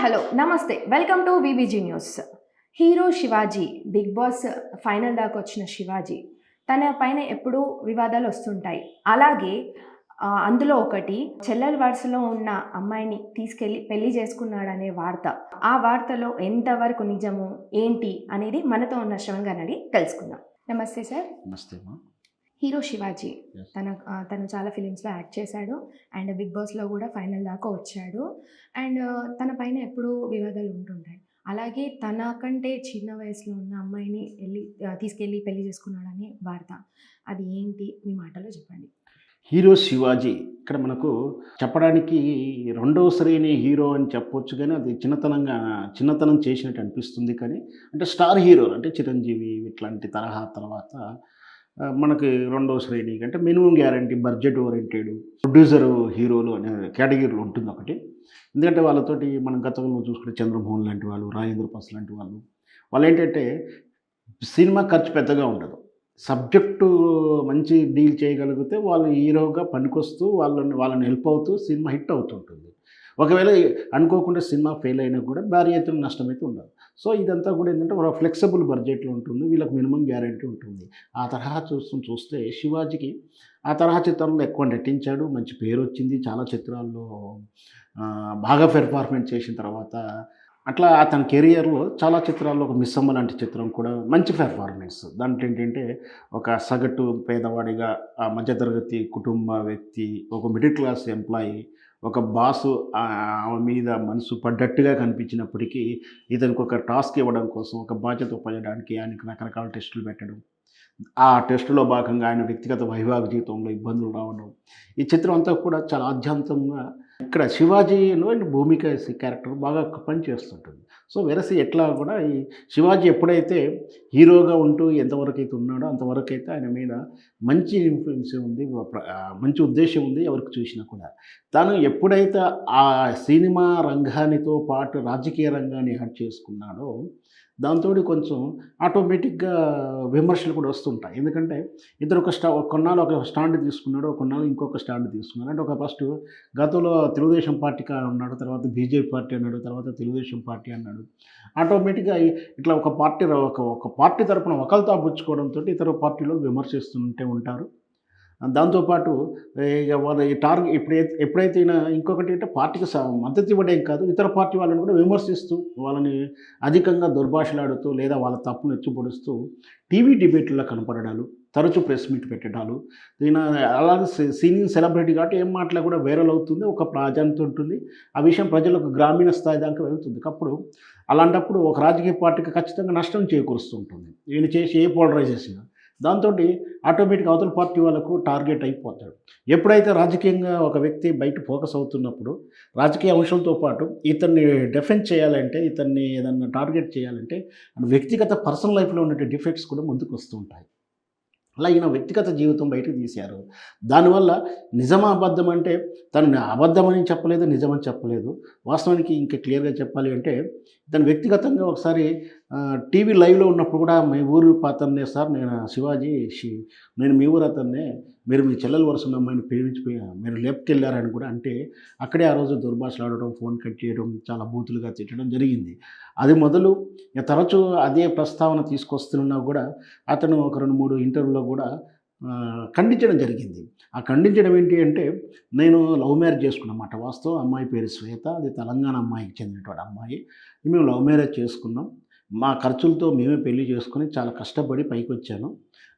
Hello నమస్తే welcome to VBG news. Hero Shivaji Bigg Boss final దాకా వచ్చిన శివాజీ తన పైన ఎప్పుడూ వివాదాలు వస్తుంటాయి. అలాగే అందులో ఒకటి చెల్లెల వరుసలో ఉన్న అమ్మాయిని తీసుకెళ్ళి పెళ్లి చేసుకున్నాడనే వార్త. ఆ వార్తలో ఎంతవరకు నిజము ఏంటి అనేది మనతో ఉన్న శ్రవణ్ గారిని అడిగి తెలుసుకుందాం. నమస్తే సార్. నమస్తే అమ్మా. Hero Shivaji Yes. తను చాలా ఫిలిమ్స్లో యాక్ట్ చేశాడు అండ్ బిగ్ బాస్లో కూడా ఫైనల్ దాకా వచ్చాడు. అండ్ తన పైన ఎప్పుడూ వివాదాలు ఉంటుంటాయి. అలాగే తనకంటే చిన్న వయసులో ఉన్న అమ్మాయిని తీసుకెళ్ళి పెళ్లి చేసుకున్నాడని వార్త. అది ఏంటి మీ మాటలో చెప్పండి. హీరో శివాజీ ఇక్కడ మనకు చెప్పడానికి రెండవ శ్రేణి హీరో అని చెప్పొచ్చు, కానీ అది చిన్నతనం చేసినట్టు అనిపిస్తుంది. కానీ అంటే స్టార్ హీరో అంటే చిరంజీవి ఇట్లాంటి తరహా తర్వాత మనకి రెండవ శ్రేణి అంటే minimum guarantee budget oriented producer హీరోలు అనే కేటగిరీలో ఉంటుంది ఒకటి. ఎందుకంటే వాళ్ళతోటి మనం గతంలో చూసుకుంటే చంద్రమోహన్ లాంటి వాళ్ళు, రాజేంద్ర ప్రసాద్ లాంటి వాళ్ళు ఏంటంటే సినిమా ఖర్చు పెద్దగా ఉండదు. సబ్జెక్టు మంచి డీల్ చేయగలిగితే వాళ్ళు హీరోగా పనికొస్తూ వాళ్ళని హెల్ప్ అవుతూ సినిమా హిట్ అవుతుంటుంది. ఒకవేళ అనుకోకుండా సినిమా ఫెయిల్ అయినా కూడా భారీ ఎత్తున నష్టమైతే ఉండదు. సో ఇదంతా కూడా ఏంటంటే ఒక ఫ్లెక్సిబుల్ బడ్జెట్లో ఉంటుంది, వీళ్ళకి మినిమం గ్యారంటీ ఉంటుంది. ఆ తరహా చూస్తే శివాజీకి ఆ తరహా చిత్రంలో ఎక్కువ నటించాడు, మంచి పేరు వచ్చింది. చాలా చిత్రాల్లో బాగా పెర్ఫార్మెన్స్ చేసిన తర్వాత అట్లా అతని కెరియర్లో చాలా చిత్రాల్లో ఒక మిస్సమ్మ లాంటి చిత్రం కూడా మంచి పెర్ఫార్మెన్స్. దాంట్లో ఏంటంటే ఒక సగటు పేదవాడిగా ఆ మధ్యతరగతి కుటుంబ వ్యక్తి, ఒక మిడిల్ క్లాస్ ఎంప్లాయీ, ఒక బాసు ఆమె మీద మనసు పడ్డట్టుగా కనిపించినప్పటికీ ఇతనికి ఒక టాస్క్ ఇవ్వడం కోసం, ఒక బాధ్యత ఉపయోగడానికి ఆయనకు రకరకాల టెస్టులు పెట్టడం, ఆ టెస్టులో భాగంగా ఆయన వ్యక్తిగత వైవాహిక జీవితంలో ఇబ్బందులు రావడం, ఈ చిత్రం అంతా కూడా చాలా ఆధ్యాత్మికంగా ఇక్కడ శివాజీలో భూమిక క్యారెక్టర్ బాగా పనిచేస్తుంటుంది. సో వెరసి ఎట్లా కూడా ఈ శివాజీ ఎప్పుడైతే హీరోగా ఉంటూ ఎంతవరకు అయితే ఉన్నాడో అంతవరకు అయితే ఆయన మీద మంచి ఇన్ఫ్లుయెన్స్ ఉంది, మంచి ఉద్దేశం ఉంది ఎవరికి చూసినా కూడా. తాను ఎప్పుడైతే ఆ సినిమా రంగానితో పాటు రాజకీయ రంగాన్ని యాడ్ చేసుకున్నాడో దాంతో కొంచెం ఆటోమేటిక్గా విమర్శలు కూడా వస్తుంటాయి. ఎందుకంటే ఇద్దరు కొన్నాళ్ళు ఒక స్టాండ్ తీసుకున్నాడు, కొన్నాళ్ళు ఇంకొక స్టాండ్ తీసుకున్నాడు. అంటే ఒక ఫస్ట్ గతంలో తెలుగుదేశం పార్టీగా ఉన్నాడు, తర్వాత బీజేపీ పార్టీ అన్నాడు, తర్వాత తెలుగుదేశం పార్టీ అన్నాడు. ఆటోమేటిక్గా ఇట్లా ఒక పార్టీ తరపున ఒకరితో పుచ్చుకోవడంతో ఇతర పార్టీలో విమర్శిస్తుంటే ఉంటారు. దాంతోపాటు ఇక వాళ్ళ ఈ ఎప్పుడైతే ఈయన ఇంకొకటి అంటే పార్టీకి మద్దతు ఇవ్వడం కాదు, ఇతర పార్టీ వాళ్ళని కూడా విమర్శిస్తూ వాళ్ళని అధికంగా దుర్భాషలాడుతూ లేదా వాళ్ళ తప్పును ఎత్తుపొడుస్తూ టీవీ డిబేట్లలో కనపడడాలు, తరచూ ప్రెస్ మీట్ పెట్టడాలు. ఈయన అలాగే సీనియర్ సెలబ్రిటీ కాబట్టి ఏం మాటలు కూడా వైరల్ అవుతుంది, ఒక ప్రాధాన్యత ఉంటుంది. ఆ విషయం ప్రజలకు గ్రామీణ స్థాయి దాకా వెళ్తుంది. అప్పుడు అలాంటప్పుడు ఒక రాజకీయ పార్టీకి ఖచ్చితంగా నష్టం చేకూరుస్తుంటుంది ఈయన చేసి ఏ పోలరైజేషన్. దాంతో ఆటోమేటిక్ అవతల పార్టీ వాళ్ళకు టార్గెట్ అయిపోతాడు. ఎప్పుడైతే రాజకీయంగా ఒక వ్యక్తి బయట ఫోకస్ అవుతున్నప్పుడు రాజకీయ అంశాలతో పాటు ఇతన్ని డిఫెండ్ చేయాలంటే, ఇతన్ని ఏదన్నా టార్గెట్ చేయాలంటే వ్యక్తిగత పర్సనల్ లైఫ్లో ఉన్న డిఫెక్ట్స్ కూడా ముందుకు వస్తూ ఉంటాయి. అలా ఈయన వ్యక్తిగత జీవితం బయటకు తీశారు. దానివల్ల నిజమా అబద్ధం అంటే తను అబద్ధమని చెప్పలేదు, నిజమని చెప్పలేదు. వాస్తవానికి ఇంకా క్లియర్గా చెప్పాలి అంటే తను వ్యక్తిగతంగా ఒకసారి టీవీ లైవ్లో ఉన్నప్పుడు కూడా మీ ఊరు అతన్నే సార్, నేను శివాజీ నేను మీ ఊరు అతన్నే, మీరు మీ చెల్లెల వరుస ఉన్న అమ్మాయిని ప్రేమించిపోయా, మీరు లేపుకెళ్ళారని కూడా అంటే అక్కడే ఆ రోజు దుర్భాషలు ఆడడం, ఫోన్ కట్ చేయడం, చాలా బూతులుగా తిట్టడం జరిగింది. అది మొదలు తరచూ అదే ప్రస్తావన తీసుకొస్తున్నా కూడా అతను ఒక 2-3 ఇంటర్వ్యూలో కూడా ఖండించడం జరిగింది. ఆ ఖండించడం ఏంటి అంటే, నేను లవ్ మ్యారేజ్ చేసుకున్నమాట. వాస్తవం అమ్మాయి పేరు శ్వేత, అది తెలంగాణ అమ్మాయికి చెందినటువంటి అమ్మాయి. మేము లవ్ మ్యారేజ్ చేసుకున్నాం, మా ఖర్చులతో మేమే పెళ్లి చేసుకొని చాలా కష్టపడి పైకొచ్చాను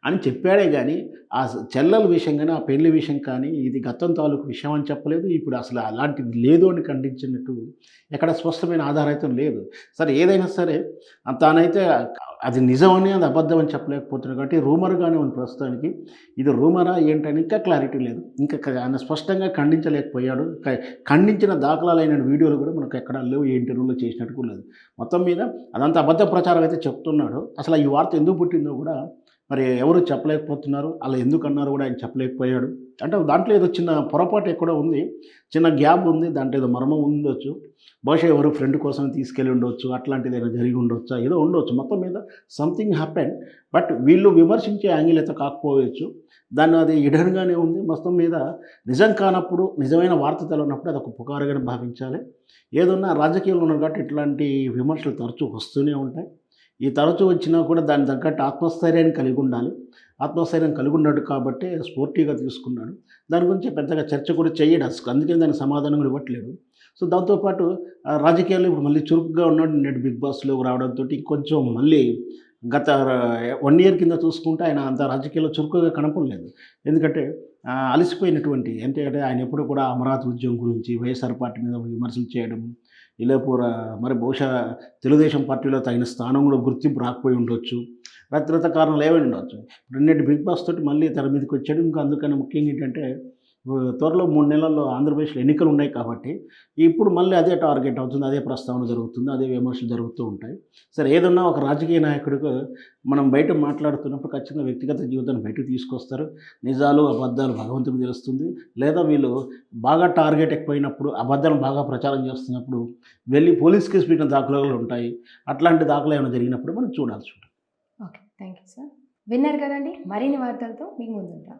అని చెప్పాడే కానీ ఆ చెల్లెల విషయం కానీ, ఆ పెళ్లి విషయం కానీ ఇది గతం తాలూకు విషయం అని చెప్పలేదు. ఇప్పుడు అసలు అలాంటిది లేదు అని ఖండించినట్టు ఎక్కడ స్పష్టమైన ఆధారం లేదు. సరే ఏదైనా సరే తానైతే అది నిజమని అది అబద్ధం అని చెప్పలేకపోతున్నాడు కాబట్టి రూమర్గానే ఉంది ప్రస్తుతానికి. ఇది రూమరా ఏంటని ఇంకా క్లారిటీ లేదు. ఇంకా ఆయన స్పష్టంగా ఖండించలేకపోయాడు. ఖండించిన దాఖలాలైన వీడియోలు కూడా మనకు ఎక్కడ లేవు, ఏ ఇంటర్వ్యూలో చేసినట్టు లేదు. మొత్తం మీద అదంతా అబద్ధ ప్రచారం అయితే చెప్తున్నాడు. అసలు ఈ వార్త ఎందుకు పుట్టిందో కూడా మరి ఎవరు చెప్పలేకపోతున్నారు. అలా ఎందుకు అన్నారు కూడా ఆయన చెప్పలేకపోయాడు. అంటే దాంట్లో ఏదో చిన్న పొరపాటు ఎక్కడో ఉంది. చిన్న గ్యాప్ ఉంది. దాంట్లో ఏదో మర్మం ఉండొచ్చు. బహుశా ఎవరు ఫ్రెండ్ కోసం తీసుకెళ్ళి ఉండొచ్చు. అట్లాంటిదేదో జరిగి ఉండొచ్చా? ఏదో ఉండొచ్చు. మొత్తం మీద సంథింగ్ హ్యాపెండ్. బట్ వీళ్ళు విమర్శించే యాంగిల్ అయితే కాకపోవచ్చు. దాన్ని అది హిడెన్‌గానే ఉంది. మొత్తం మీద నిజం కానప్పుడు, నిజమైన వార్త తెలవనప్పుడు అదొక పుకారుగానే భావించాలి. ఏదున్నా రాజకీయాల్లో ఉన్నారు కాబట్టి ఇట్లాంటి విమర్శలు తరచూ వస్తూనే ఉంటాయి. ఈ తరచూ వచ్చినా కూడా దానికి తగ్గట్టు ఆత్మస్థైర్యాన్ని కలిగి ఉండాలి. ఆత్మస్థైర్యం కలిగి ఉన్నాడు కాబట్టే స్పోర్టివ్‌గా తీసుకున్నాడు. దాని గురించి పెద్దగా చర్చ కూడా చెయ్యడు అసలు. అందుకని దానికి సమాధానం కూడా ఇవ్వట్లేదు. సో, దాంతో పాటు రాజకీయాల్లో ఇప్పుడు మళ్ళీ చురుకుగా ఉన్నాడు. నిన్నటి 'బిగ్ బాస్'లోకి రావడంతోటి ఇంకొంచెం మళ్ళీ గత 1 ఇయర్ కింద చూసుకుంటే ఆయన అంత రాజకీయాల్లో చురుకుగా కనపడలేదు. ఎందుకంటే అలసిపోయినటువంటి అంటే ఆయన ఎప్పుడు కూడా అమరావతి ఉద్యమం గురించి, వైఎస్ఆర్ పార్టీ మీద విమర్శలు చేయడం, ఇలాపూర మరి బహుశా తెలుగుదేశం పార్టీలో తగిన స్థానం కూడా గుర్తింపు రాకపోయి ఉండొచ్చు. రకరకాల కారణాలు ఏమైనా ఉండొచ్చు. నిన్నటి 'బిగ్ బాస్' తోటి మళ్ళీ తెర మీదకొచ్చాడు. ఇంకా అందుకని ముఖ్యంగా ఏంటంటే త్వరలో 3 నెలల్లో ఆంధ్రప్రదేశ్‌లో ఎన్నికలు ఉన్నాయి కాబట్టి, ఇప్పుడు మళ్ళీ అదే టార్గెట్ అవుతుంది. అదే ప్రస్తావన జరుగుతుంది. అదే విమర్శలు జరుగుతూ ఉంటాయి. సరే ఏదున్నా ఒక రాజకీయ నాయకుడిగా మనం బయట మాట్లాడుతున్నప్పుడు ఖచ్చితంగా వ్యక్తిగత జీవితాన్ని బయటకు తీసుకొస్తారు. నిజాలు, అబద్ధాలు భగవంతుడికి తెలుస్తుంది. లేదా వీళ్ళు బాగా టార్గెట్ ఎక్కువైనప్పుడు, అబద్ధాలను బాగా ప్రచారం చేస్తున్నప్పుడు వెళ్ళి పోలీస్ కేసు పెట్టిన దాఖలాలు ఉంటాయి. అట్లాంటి దాఖలు ఏమైనా జరిగినప్పుడు మనం చూడాల్సి ఉంటుంది. ఓకే. Thank you sir. విన్నారు కదండి. మరిన్ని వార్తలతో మీ ముందుంటాం.